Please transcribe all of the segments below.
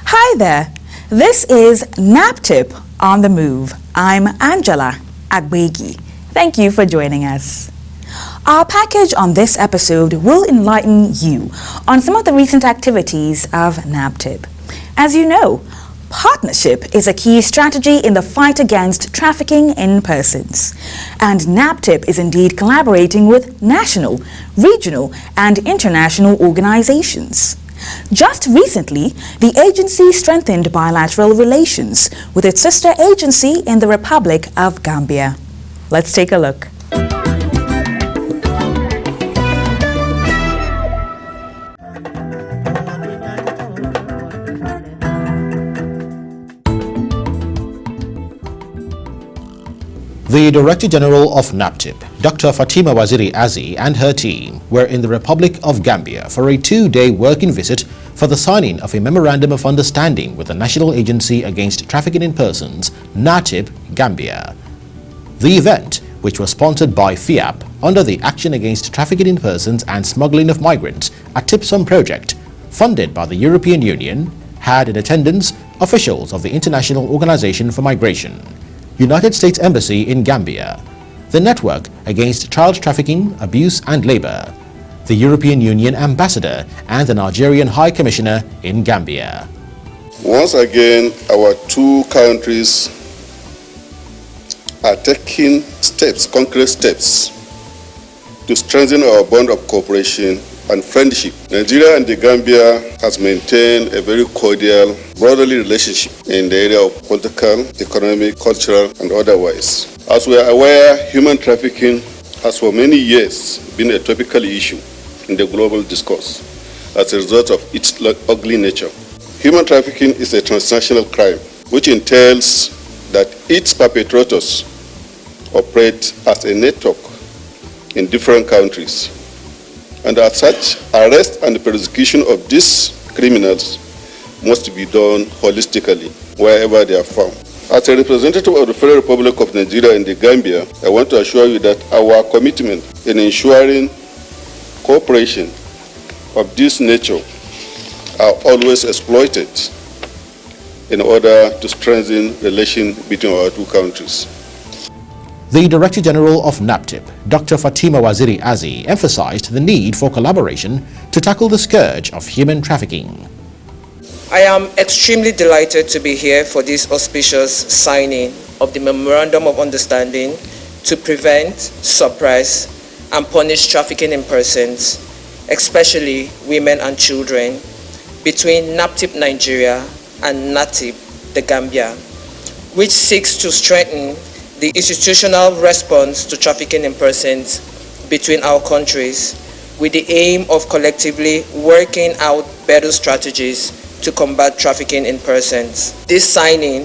Hi there, this is NAPTIP On The Move. I'm Angela Agbegi. Thank you for joining us. Our package on this episode will enlighten you on some of the recent activities of NAPTIP. As you know, partnership is a key strategy in the fight against trafficking in persons. And NAPTIP is indeed collaborating with national, regional, and international organizations. Just recently, the agency strengthened bilateral relations with its sister agency in the Republic of Gambia. Let's take a look. The Director General of NAPTIP, Dr. Fatima Waziri Azi, and her team were in the Republic of Gambia for a 2-day working visit for the signing of a Memorandum of Understanding with the National Agency Against Trafficking in Persons, NAPTIP, Gambia. The event, which was sponsored by FIAP under the Action Against Trafficking in Persons and Smuggling of Migrants, a TIPSOM project, funded by the European Union, had in attendance officials of the International Organization for Migration, United States Embassy in Gambia, the Network Against Child Trafficking, Abuse and Labor, the European Union Ambassador and the Nigerian High Commissioner in Gambia. Once again, our two countries are taking steps, concrete steps, to strengthen our bond of cooperation and friendship. Nigeria and the Gambia has maintained a very cordial, brotherly relationship in the area of political, economic, cultural, and otherwise. As we are aware, human trafficking has for many years been a topical issue in the global discourse as a result of its ugly nature. Human trafficking is a transnational crime, which entails that its perpetrators operate as a network in different countries. And as such, arrest and prosecution of these criminals must be done holistically wherever they are found. As a representative of the Federal Republic of Nigeria and the Gambia, I want to assure you that our commitment in ensuring cooperation of this nature are always exploited in order to strengthen relations between our two countries. The Director General of NAPTIP, Dr. Fatima Waziri Azi, emphasized the need for collaboration to tackle the scourge of human trafficking. I am extremely delighted to be here for this auspicious signing of the Memorandum of Understanding to prevent, suppress, and punish trafficking in persons, especially women and children, between NAPTIP Nigeria and NAPTIP the Gambia, which seeks to strengthen the institutional response to trafficking in persons between our countries with the aim of collectively working out better strategies to combat trafficking in persons. This signing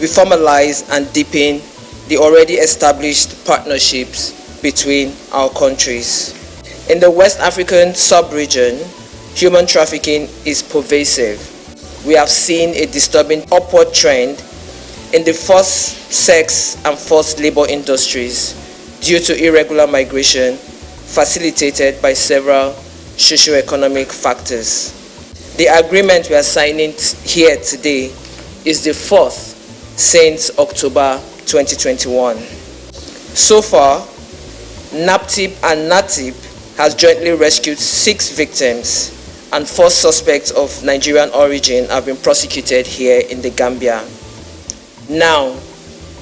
will formalize and deepen the already established partnerships between our countries. In the West African sub-region, human trafficking is pervasive. We have seen a disturbing upward trend in the forced sex and forced labor industries due to irregular migration facilitated by several socio-economic factors. The agreement we are signing here today is the fourth since October 2021. So far, NAPTIP and NAPTIP has jointly rescued 6 victims and 4 suspects of Nigerian origin have been prosecuted here in the Gambia. Now,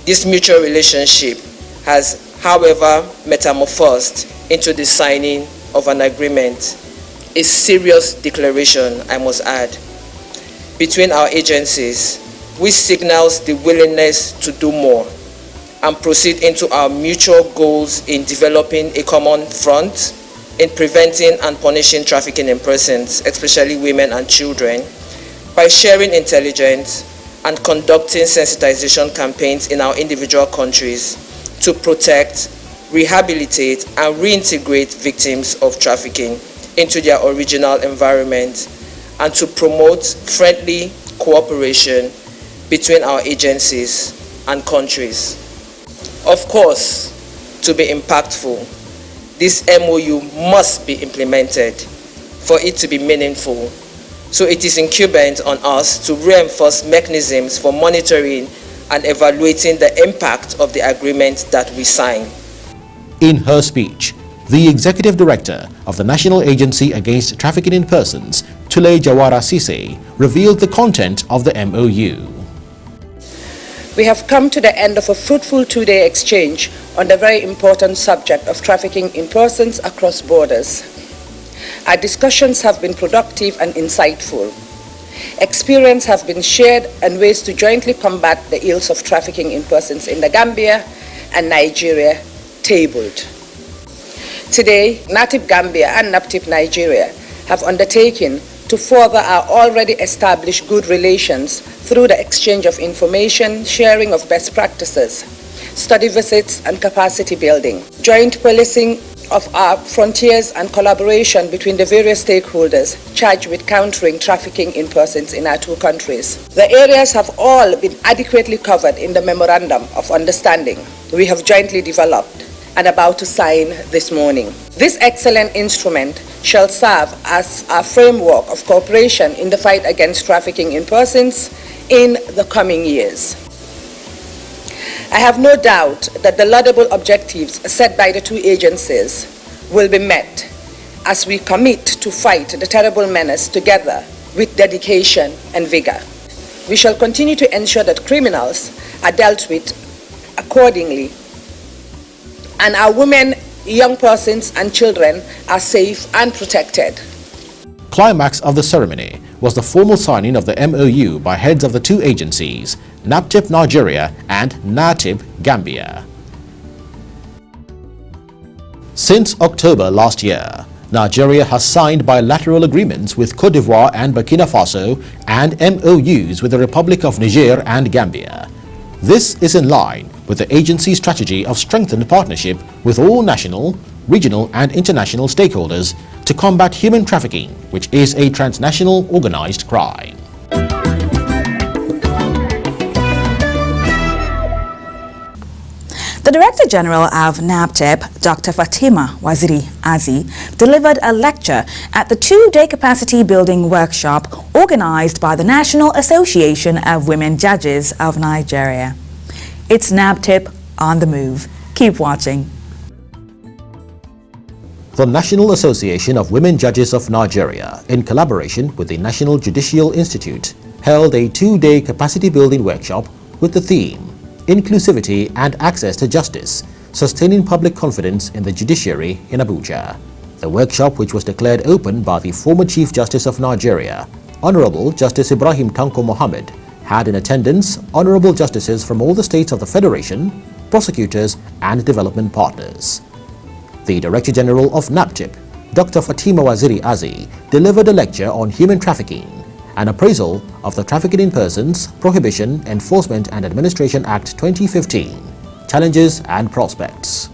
this mutual relationship has, however, metamorphosed into the signing of an agreement, a serious declaration, I must add, between our agencies, which signals the willingness to do more and proceed into our mutual goals in developing a common front in preventing and punishing trafficking in persons, especially women and children, by sharing intelligence and conducting sensitization campaigns in our individual countries to protect, rehabilitate, and reintegrate victims of trafficking into their original environment, and to promote friendly cooperation between our agencies and countries. Of course, to be impactful, this MOU must be implemented for it to be meaningful. So it is incumbent on us to reinforce mechanisms for monitoring and evaluating the impact of the agreement that we sign. In her speech, the Executive Director of the National Agency Against Trafficking in Persons, Tule Jawara Sise, revealed the content of the MOU. We have come to the end of a fruitful 2-day exchange on the very important subject of trafficking in persons across borders. Our discussions have been productive and insightful. Experience have been shared and ways to jointly combat the ills of trafficking in persons in the Gambia and Nigeria tabled. Today, NAPTIP Gambia and NAPTIP Nigeria have undertaken to further our already established good relations through the exchange of information, sharing of best practices, study visits and capacity building, joint policing of our frontiers and collaboration between the various stakeholders charged with countering trafficking in persons in our 2 countries. The areas have all been adequately covered in the Memorandum of Understanding we have jointly developed and about to sign this morning. This excellent instrument shall serve as a framework of cooperation in the fight against trafficking in persons in the coming years. I have no doubt that the laudable objectives set by the 2 agencies will be met as we commit to fight the terrible menace together with dedication and vigor. We shall continue to ensure that criminals are dealt with accordingly, and our women, young persons and children are safe and protected. Climax of the ceremony was the formal signing of the MOU by heads of the 2 agencies, NAPTIP Nigeria and NAPTIP Gambia. Since October last year, Nigeria has signed bilateral agreements with Côte d'Ivoire and Burkina Faso and MOUs with the Republic of Niger and Gambia. This is in line with the agency's strategy of strengthened partnership with all national, regional and international stakeholders to combat human trafficking, which is a transnational organized crime. The Director General of NAPTIP, Dr. Fatima Waziri Azi, delivered a lecture at the 2-day capacity building workshop organized by the National Association of Women Judges of Nigeria. It's NAPTIP on the Move. Keep watching. The National Association of Women Judges of Nigeria, in collaboration with the National Judicial Institute, held a 2-day capacity building workshop with the theme Inclusivity and Access to Justice, Sustaining Public Confidence in the Judiciary in Abuja. The workshop, which was declared open by the former Chief Justice of Nigeria, Honorable Justice Ibrahim Tanko Mohammed, had in attendance honorable justices from all the states of the Federation, prosecutors and development partners. The Director General of NAPTIP, Dr. Fatima Waziri Azi, delivered a lecture on human trafficking, an appraisal of the Trafficking in Persons, Prohibition, Enforcement and Administration Act 2015, challenges and prospects.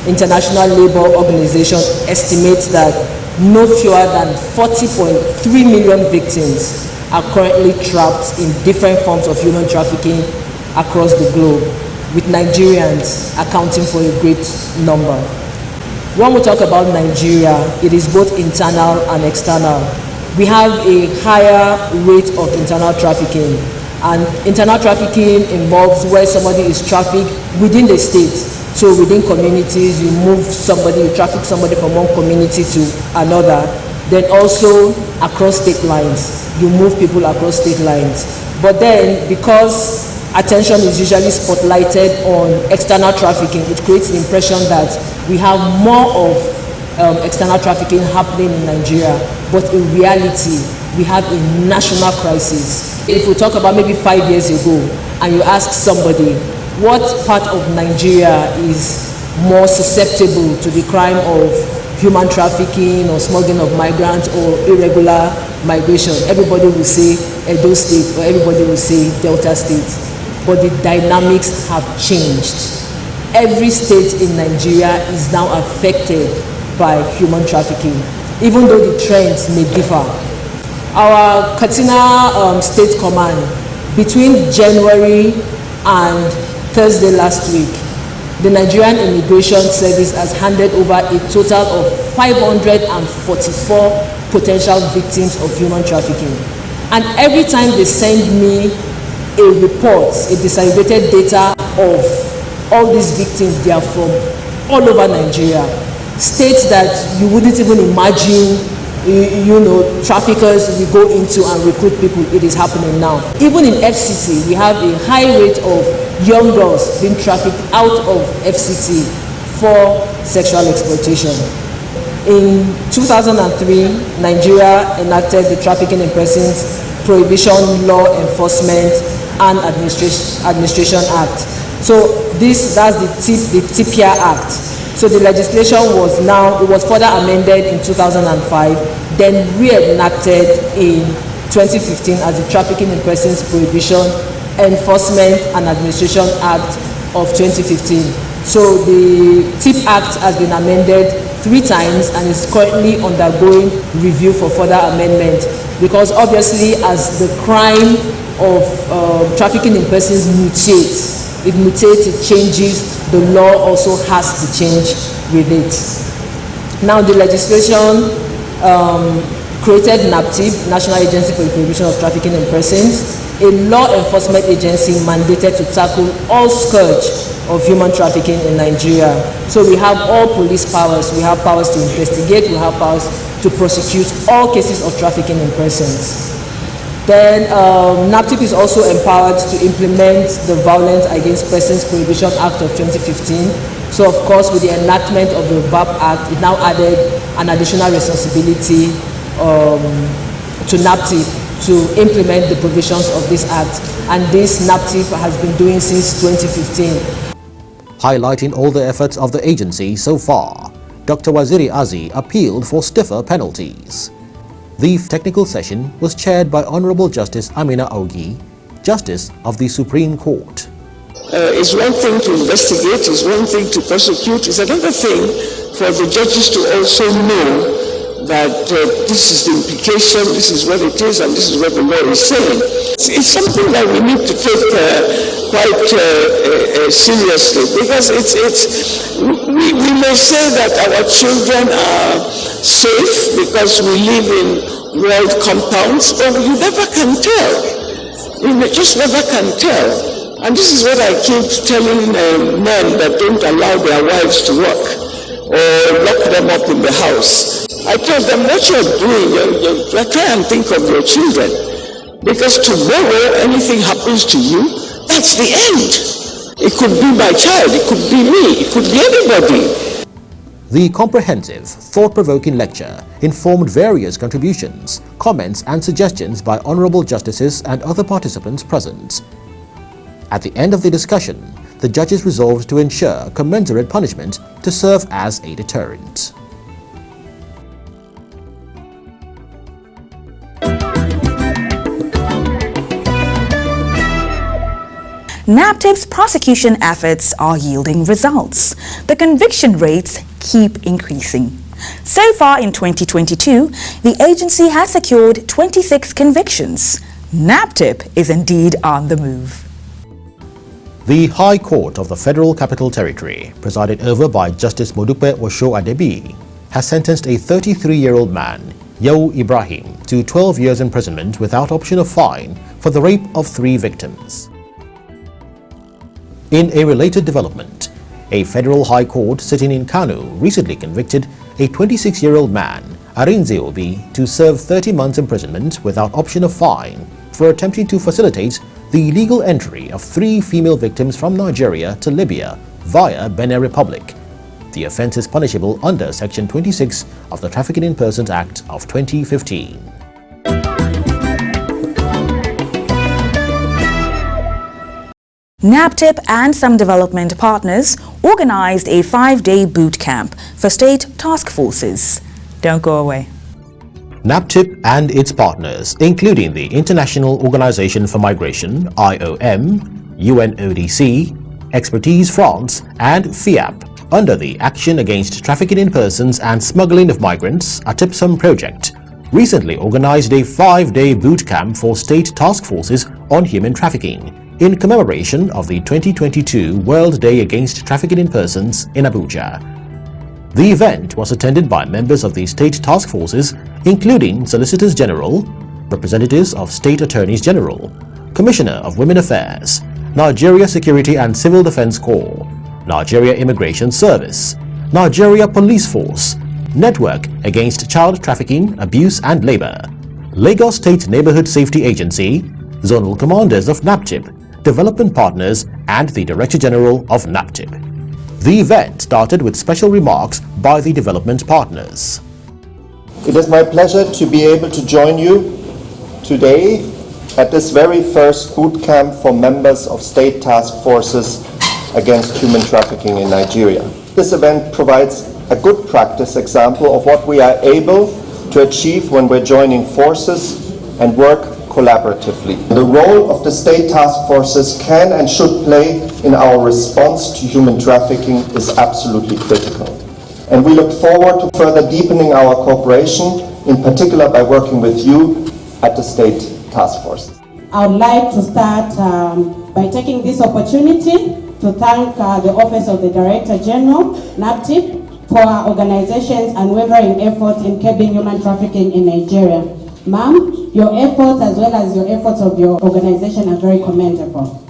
International Labour Organization estimates that no fewer than 40.3 million victims are currently trapped in different forms of human trafficking across the globe, with Nigerians accounting for a great number. When we talk about Nigeria, it is both internal and external. We have a higher rate of internal trafficking, and internal trafficking involves where somebody is trafficked within the state. So within communities, you move somebody, you traffic somebody from one community to another. Then also across state lines, you move people across state lines. But then, because attention is usually spotlighted on external trafficking, it creates the impression that we have more of external trafficking happening in Nigeria. But in reality, we have a national crisis. If we talk about maybe 5 years ago, and you ask somebody, what part of Nigeria is more susceptible to the crime of human trafficking or smuggling of migrants or irregular migration, everybody will say Edo State, or everybody will say Delta State. But the dynamics have changed. Every state in Nigeria is now affected by human trafficking, even though the trends may differ. Our Katsina State Command, between January and Thursday last week, the Nigerian Immigration Service has handed over a total of 544 potential victims of human trafficking. And every time they send me a report, a disaggregated data of all these victims, they are from all over Nigeria. States that you wouldn't even imagine, traffickers will go into and recruit people. It is happening now. Even in FCT, we have a high rate of young girls being trafficked out of FCT for sexual exploitation. In 2003, Nigeria enacted the Trafficking in Persons Prohibition Law Enforcement and Administration Act. So that's the TPIA Act. So the legislation was further amended in 2005, then re-enacted in 2015 as the Trafficking in Persons Prohibition, Enforcement and Administration Act of 2015. So the TIP Act has been amended 3 times and is currently undergoing review for further amendment, because obviously as the crime of trafficking in persons mutates, it changes, the law also has to change with it. Now the legislation created NAPTIP, National Agency for the Prohibition of Trafficking in Persons, a law enforcement agency mandated to tackle all scourge of human trafficking in Nigeria. So we have all police powers, we have powers to investigate, we have powers to prosecute all cases of trafficking in persons. Then NAPTIP is also empowered to implement the Violence Against Persons Prohibition Act of 2015. So of course, with the enactment of the VAP Act, it now added an additional responsibility to NAPTIP to implement the provisions of this act. And this NAPTIP has been doing since 2015. Highlighting all the efforts of the agency so far, Dr. Waziri Azi appealed for stiffer penalties. The technical session was chaired by Honorable Justice Amina Augi, Justice of the Supreme Court. It's one thing to investigate, it's one thing to prosecute, it's another thing for the judges to also know that this is the implication, this is what it is, and this is what the law is saying. It's something that we need to take quite seriously, because we may say that our children are safe because we live in walled compounds, but you never can tell. You just never can tell. And this is what I keep telling men that don't allow their wives to work or lock them up in the house. I tell them what you're doing, you try and think of your children, because tomorrow anything happens to you, that's the end. It could be my child, it could be me, it could be anybody. The comprehensive, thought-provoking lecture informed various contributions, comments and suggestions by honorable justices and other participants present. At the end of the discussion, the judges resolved to ensure commensurate punishment to serve as a deterrent. NAPTIP's prosecution efforts are yielding results. The conviction rates keep increasing. So far in 2022, the agency has secured 26 convictions. NAPTIP is indeed on the move. The High Court of the Federal Capital Territory, presided over by Justice Modupe Osho Adebi, has sentenced a 33-year-old man, Yau Ibrahim, to 12 years imprisonment without option of fine for the rape of 3 victims. In a related development, a federal high court sitting in Kano recently convicted a 26-year-old man Arinze Obi to serve 30 months imprisonment without option of fine for attempting to facilitate the illegal entry of 3 female victims from Nigeria to Libya via Benin Republic. The offence is punishable under Section 26 of the Trafficking in Persons Act of 2015. NAPTIP and some development partners organized a 5-day boot camp for state task forces. Don't go away. NAPTIP and its partners, including the International Organization for Migration, IOM, UNODC, Expertise France, and FIAP, under the Action Against Trafficking in Persons and Smuggling of Migrants, ATIPSOM project, recently organized a 5-day boot camp for state task forces on human trafficking in commemoration of the 2022 World Day Against Trafficking in Persons in Abuja. The event was attended by members of the state task forces, including Solicitors General, representatives of State Attorneys General, Commissioner of Women Affairs, Nigeria Security and Civil Defense Corps, Nigeria Immigration Service, Nigeria Police Force, Network Against Child Trafficking, Abuse and Labor, Lagos State Neighborhood Safety Agency, Zonal Commanders of NAPTIP, Development Partners, and the Director General of NAPTIP. The event started with special remarks by the development partners. It is my pleasure to be able to join you today at this very first boot camp for members of state task forces against human trafficking in Nigeria. This event provides a good practice example of what we are able to achieve when we're joining forces and work collaboratively. The role of the state task forces can and should play in our response to human trafficking is absolutely critical. And we look forward to further deepening our cooperation, in particular by working with you at the state task forces. I would like to start by taking this opportunity to thank the Office of the Director General, NAPTIP, for our organization's unwavering efforts in curbing human trafficking in Nigeria. Ma'am, your efforts as well as your efforts of your organization are very commendable.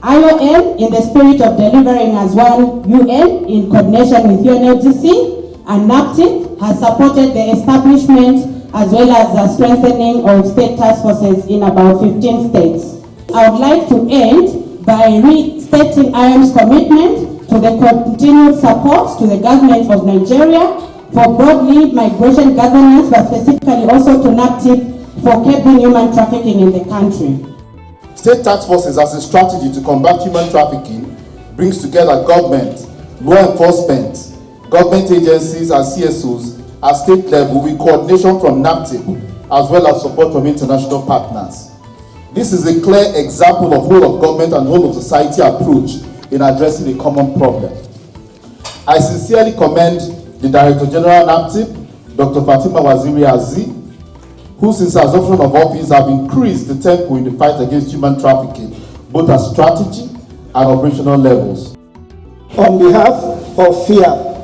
IOM, in the spirit of delivering as one UN in coordination with UNODC and NAPTIP, has supported the establishment as well as the strengthening of state task forces in about 15 states. I would like to end by restating IOM's commitment to the continued support to the government of Nigeria for broadly migration governance, but specifically also to NAPTIP for curbing human trafficking in the country. State task forces as a strategy to combat human trafficking brings together government, law enforcement, government agencies and CSOs at state level with coordination from NAPTIP as well as support from international partners. This is a clear example of whole of government and whole of society approach in addressing a common problem. I sincerely commend the Director General NAPTIP, Dr. Fatima Waziri Azi, who since assumption of office have increased the tempo in the fight against human trafficking, both at strategy and operational levels. On behalf of FIA,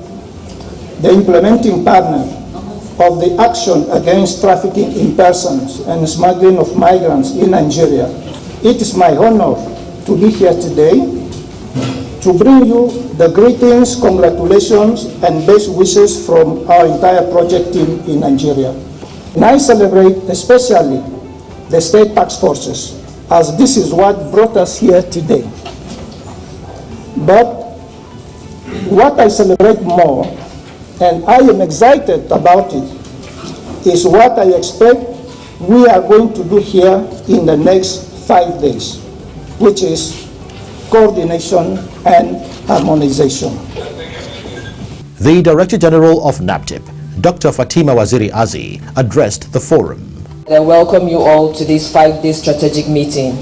the implementing partner of the Action Against Trafficking in Persons and Smuggling of Migrants in Nigeria, it is my honor to be here today to bring you the greetings, congratulations, and best wishes from our entire project team in Nigeria. And I celebrate especially the state task forces, as this is what brought us here today. But what I celebrate more, and I am excited about it, is what I expect we are going to do here in the next 5 days, which is coordination and harmonization. The Director General of NAPTIP, Dr. Fatima Waziri Azi, addressed the forum. I welcome you all to this 5-day strategic meeting,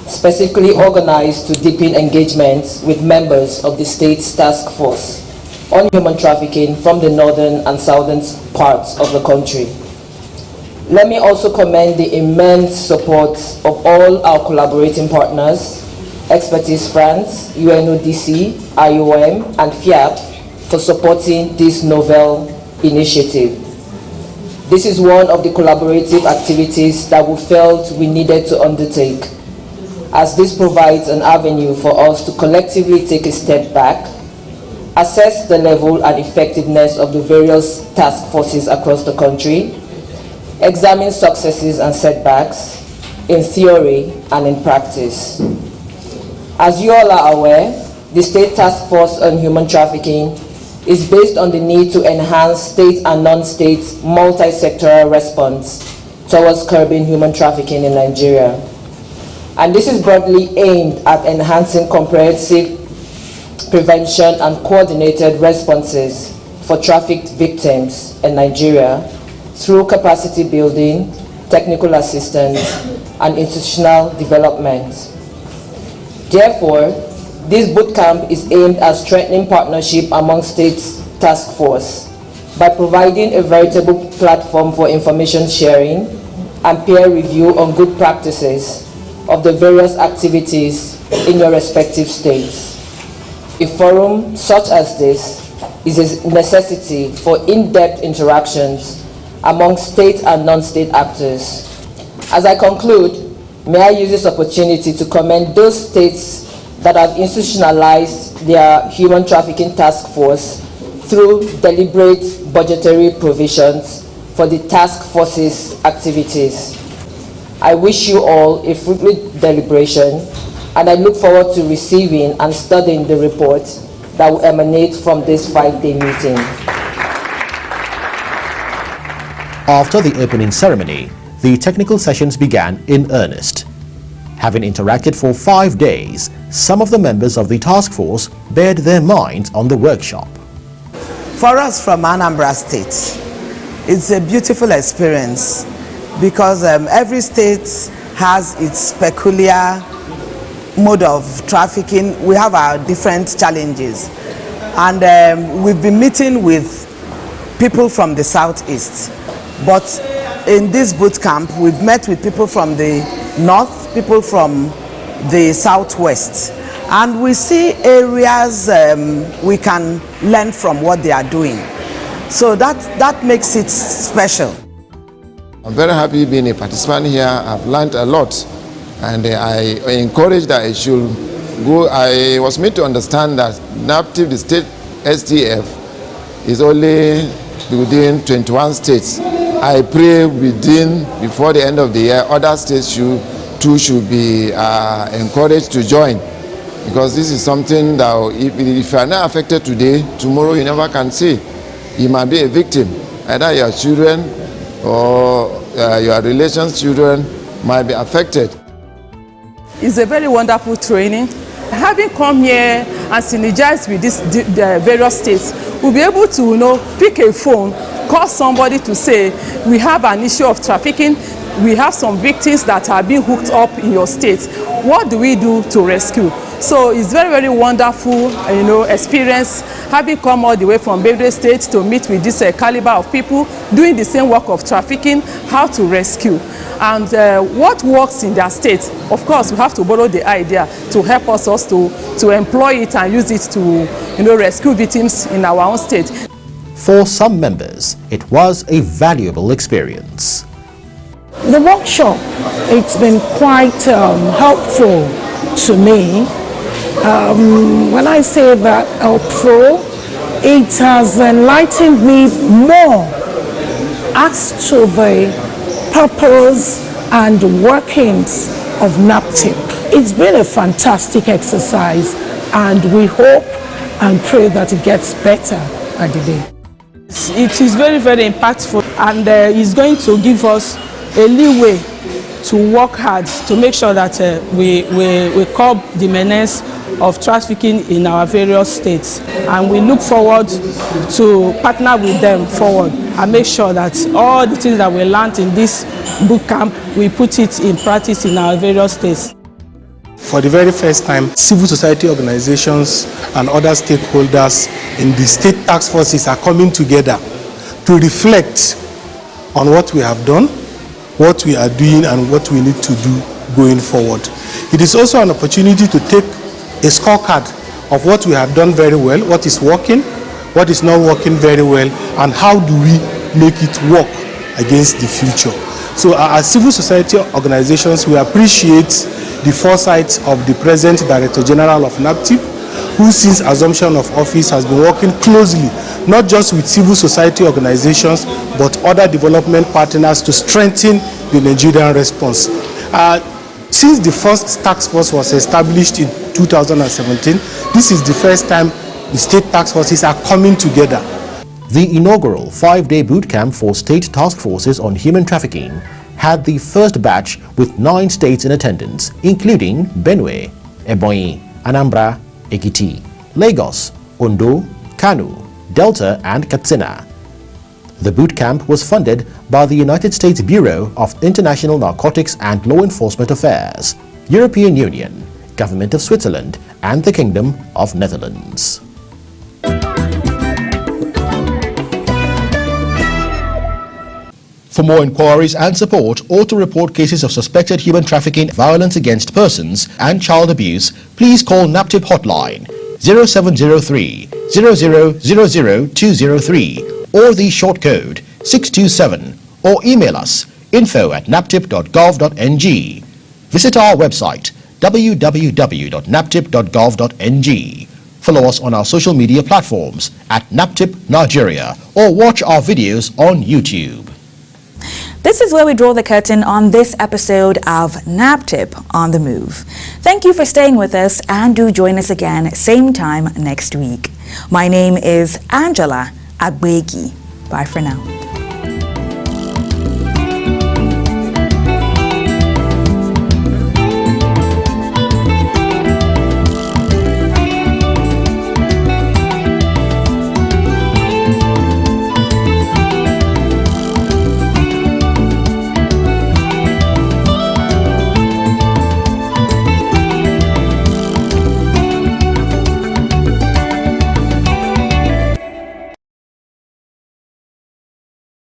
specifically organized to deepen engagements with members of the state's task force on human trafficking from the northern and southern parts of the country. Let me also commend the immense support of all our collaborating partners, Expertise France, UNODC, IOM, and FIAP, for supporting this novel initiative. This is one of the collaborative activities that we felt we needed to undertake, as this provides an avenue for us to collectively take a step back assess the level and effectiveness of the various task forces across the country, examine successes and setbacks in theory and in practice. As you all are aware, the State Task Force on Human Trafficking is based on the need to enhance state and non-state multi-sectoral response towards curbing human trafficking in Nigeria. And this is broadly aimed at enhancing comprehensive prevention and coordinated responses for trafficked victims in Nigeria through capacity building, technical assistance, and institutional development. Therefore, this bootcamp is aimed at strengthening partnership among states task force by providing a veritable platform for information sharing and peer review on good practices of the various activities in your respective states. A forum such as this is a necessity for in-depth interactions among state and non-state actors. As I conclude, may I use this opportunity to commend those states that have institutionalized their human trafficking task force through deliberate budgetary provisions for the task force's activities. I wish you all a fruitful deliberation, and I look forward to receiving and studying the report that will emanate from this 5-day meeting. After the opening ceremony, the technical sessions began in earnest. Having interacted for 5 days, some of the members of the task force bared their minds on the workshop. For us from Anambra State, it's a beautiful experience because every state has its peculiar mode of trafficking. We have our different challenges, and we've been meeting with people from the southeast, but in this boot camp we've met with people from the north, people from the southwest, and we see areas we can learn from what they are doing. So that makes it special. I'm very happy being a participant here. I've learned a lot, and I encourage that I should go. I was made to understand that NAPTIP, the state STF, is only within 21 states. I pray before the end of the year, other states should be encouraged to join, because this is something that if you are not affected today, tomorrow you never can say. You might be a victim. Either your children or your relations' children might be affected. It's a very wonderful training. Having come here and synergize with the various states, we'll be able to pick a phone, call somebody to say, we have an issue of trafficking, we have some victims that are being hooked up in your state. What do we do to rescue? So it's very, very wonderful, experience, having come all the way from various states to meet with this caliber of people doing the same work of trafficking, how to rescue. And what works in their state, of course, we have to borrow the idea to help us also to employ it and use it to rescue victims in our own state. For some members, it was a valuable experience. The workshop, it's been quite helpful to me. When I say that helpful, it has enlightened me more as to the purpose and workings of NAPTIP. It's been a fantastic exercise, and we hope and pray that it gets better by the day. It is very, very impactful, and it's going to give us a leeway to work hard to make sure that we curb the menace of trafficking in our various states, and we look forward to partner with them forward and make sure that all the things that we learned in this boot camp, we put it in practice in our various states. For the very first time, civil society organizations and other stakeholders in the state task forces are coming together to reflect on what we have done, what we are doing, and what we need to do going forward. It is also an opportunity to take a scorecard of what we have done very well, what is working, what is not working very well, and how do we make it work against the future. So as civil society organizations, we appreciate the foresight of the present Director General of NAPTIP who since assumption of office has been working closely, not just with civil society organizations, but other development partners to strengthen the Nigerian response. Since the first task force was established in 2017, this is the first time the state task forces are coming together. The inaugural 5-day boot camp for state task forces on human trafficking had the first batch with 9 states in attendance, including Benue, Ebonyi, Anambra, Ekiti, Lagos, Ondo, Kano, Delta and Katsina. The boot camp was funded by the United States Bureau of International Narcotics and Law Enforcement Affairs, European Union, Government of Switzerland and the Kingdom of Netherlands. For more inquiries and support or to report cases of suspected human trafficking, violence against persons and child abuse, please call NAPTIP hotline 0703 0000203 or the short code 627 or email us info@naptip.gov.ng. Visit our website www.naptip.gov.ng. Follow us on our social media platforms at NAPTIP Nigeria or watch our videos on YouTube. This is where we draw the curtain on this episode of NAPTIP On The Move. Thank you for staying with us and do join us again same time next week. My name is Angela Agbegi. Bye for now.